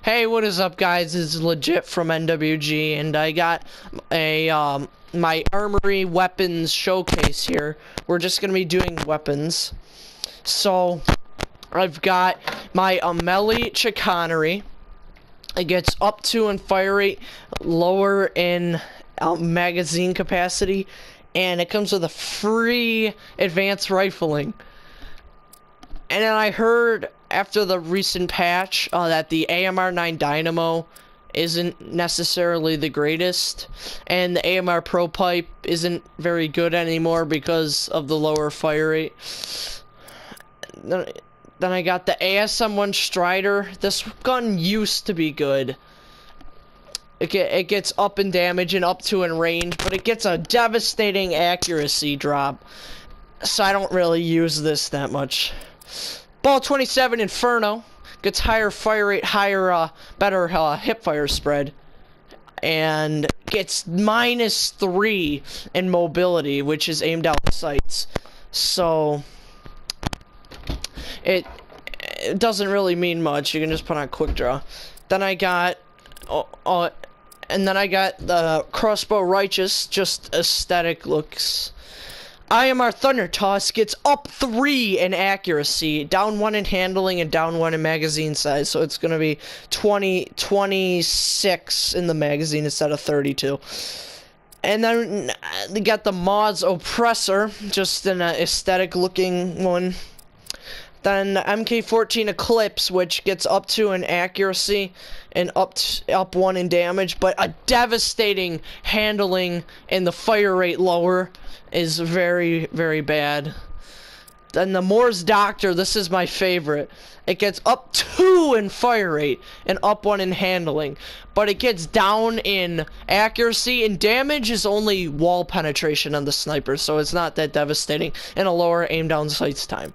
Hey, what is up, guys? It's Legit from NWG, and I got a my Armory weapons showcase here. We're just gonna be doing weapons. So I've got my Armory chicanery. It gets up to in fire rate, lower in magazine capacity, and it comes with a free advanced rifling. And then I heard after the recent patch that the AMR9 Dynamo isn't necessarily the greatest, and the AMR Pro Pipe isn't very good anymore because of the lower fire rate. Then I got the ASM1 Strider. This gun used to be good. It gets up in damage and up to in range, but it gets a devastating accuracy drop, so I don't really use this that much. Ball 27 Inferno gets higher fire rate, better hip fire spread, and gets -3 in mobility, which is aimed out sights. So it doesn't really mean much. You can just put on quick draw. Then I got the crossbow Righteous, just aesthetic looks. IMR Thunder Toss gets up 3 in accuracy, down 1 in handling, and down 1 in magazine size. So it's gonna be 26 in the magazine instead of 32. And then they got the Mods Oppressor, just an aesthetic looking one. Then the MK14 Eclipse, which gets up 2 in accuracy and up 1 in damage, but a devastating handling and the fire rate lower is very, very bad. Then the Moore's Doctor, this is my favorite. It gets up 2 in fire rate and up 1 in handling, but it gets down in accuracy, and damage is only wall penetration on the sniper, so it's not that devastating, and a lower aim down sights time.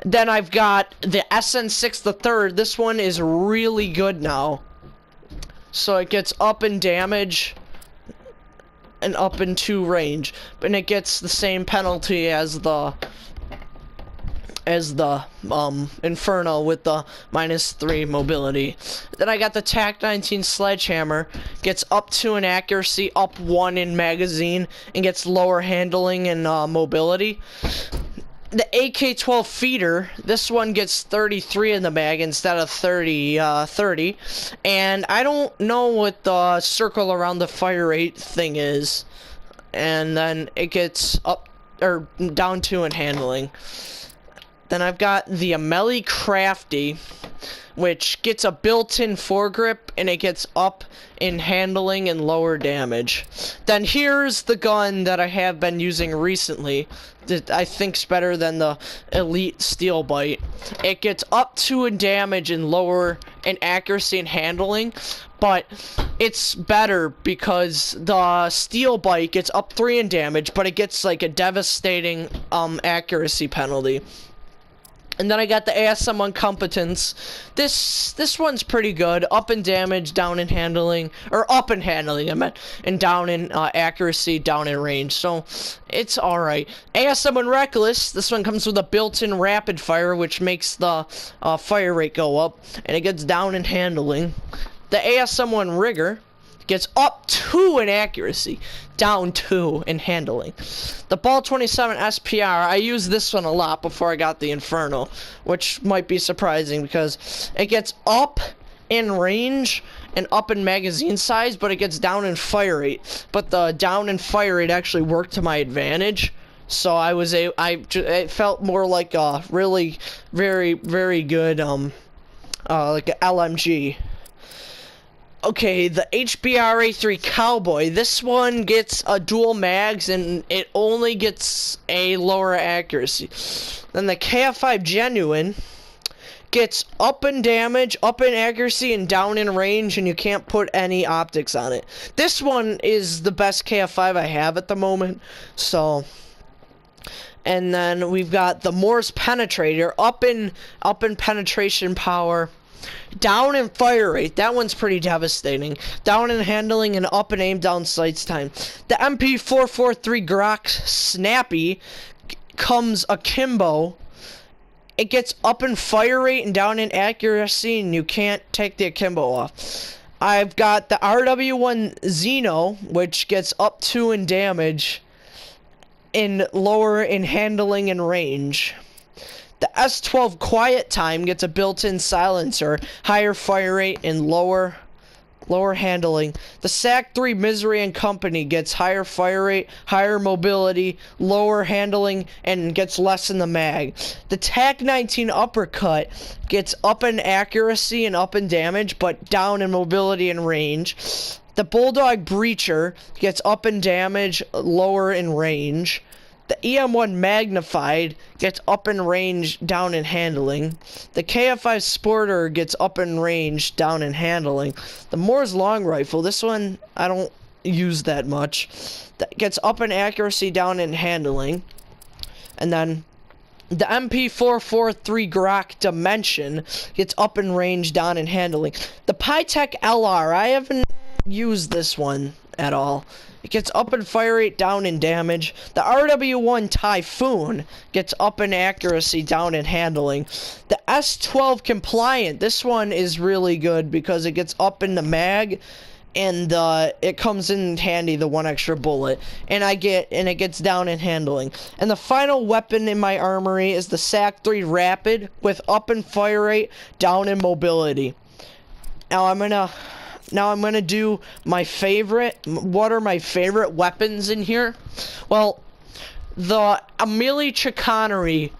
Then I've got the SN6 the third. This one is really good now. So it gets up in damage and up in 2 range, and it gets the same penalty as the Inferno with the -3 mobility. Then I got the TAC-19 Sledgehammer, gets up 2 in accuracy, up 1 in magazine, and gets lower handling and mobility. The AK-12 Feeder, this one gets 33 in the mag instead of 30, and I don't know what the circle around the fire rate thing is, and then it gets up or down 2 in handling. Then I've got the Armory Crafty, which gets a built-in foregrip, and it gets up in handling and lower damage. Then here's the gun that I have been using recently that I think's better than the Elite Steel Bite. It gets up 2 in damage and lower in accuracy and handling, but it's better because the Steel Bite gets up 3 in damage, but it gets like a devastating accuracy penalty. And then I got the ASM1 Competence. This one's pretty good. Up in damage, down in handling, or up in handling, I meant, and down in accuracy, down in range. So it's alright. ASM1 Reckless. This one comes with a built-in rapid fire, which makes the fire rate go up, and it gets down in handling. The ASM1 Rigger gets up 2 in accuracy, down 2 in handling. The Ball 27 SPR, I used this one a lot before I got the Inferno, which might be surprising because it gets up in range and up in magazine size, but it gets down in fire rate. But the down in fire rate actually worked to my advantage, so it felt more like a really very, very good like a LMG. Okay, the HBRA3 Cowboy. This one gets a dual mags, and it only gets a lower accuracy. Then the KF5 Genuine gets up in damage, up in accuracy, and down in range, and you can't put any optics on it. This one is the best KF5 I have at the moment, so. And then we've got the Morse Penetrator, up in penetration power, down in fire rate. That one's pretty devastating. Down in handling and up in aim down sights time. The MP443 Grok Snappy comes akimbo it gets up in fire rate and down in accuracy, and you can't take the akimbo off. I've got the RW1 Xeno, which gets up 2 in damage and lower in handling and range. The S12 Quiet Time gets a built-in silencer, higher fire rate, and lower handling. The SAC-3 Misery and Company gets higher fire rate, higher mobility, lower handling, and gets less in the mag. The TAC-19 Uppercut gets up in accuracy and up in damage, but down in mobility and range. The Bulldog Breacher gets up in damage, lower in range. The EM1 Magnified gets up in range, down in handling. The KF5 Sporter gets up in range, down in handling. The Moore's Long Rifle, this one I don't use that much, that gets up in accuracy, down in handling. And then the MP443 Grok Dimension gets up in range, down in handling. The Pytech LR, I haven't used this one at all. It gets up in fire rate, down in damage. The RW1 Typhoon gets up in accuracy, down in handling. The S12 Compliant, this one is really good because it gets up in the mag, and it comes in handy, the 1 extra bullet. And it gets down in handling. And the final weapon in my armory is the SAC-3 Rapid with up in fire rate, down in mobility. Now I'm gonna do my favorite. What are my favorite weapons in here? Well, the melee chicanery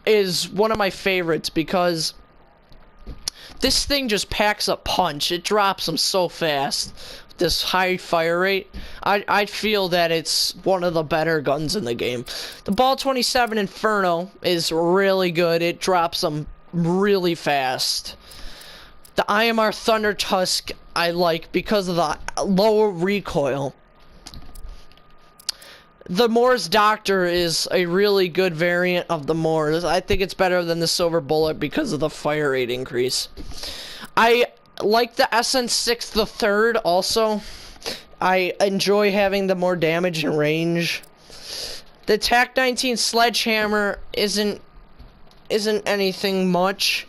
is one of my favorites because this thing just packs a punch. It drops them so fast. This high fire rate, I feel that it's one of the better guns in the game. The Ball 27 Inferno is really good. It drops them really fast. The IMR Thunder Tusk I like because of the lower recoil. The Moore's Doctor is a really good variant of the Moore's. I think it's better than the Silver Bullet because of the fire rate increase. I like the SN6 the Third also. I enjoy having the more damage and range. The TAC-19 Sledgehammer isn't anything much,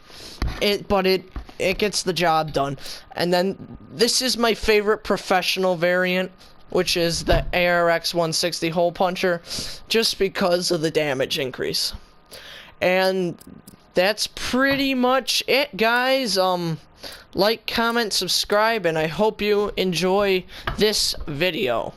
but it gets the job done. And then this is my favorite professional variant, which is the ARX 160 Hole Puncher, just because of the damage increase. And that's pretty much it, guys. Like, comment, subscribe, and I hope you enjoy this video.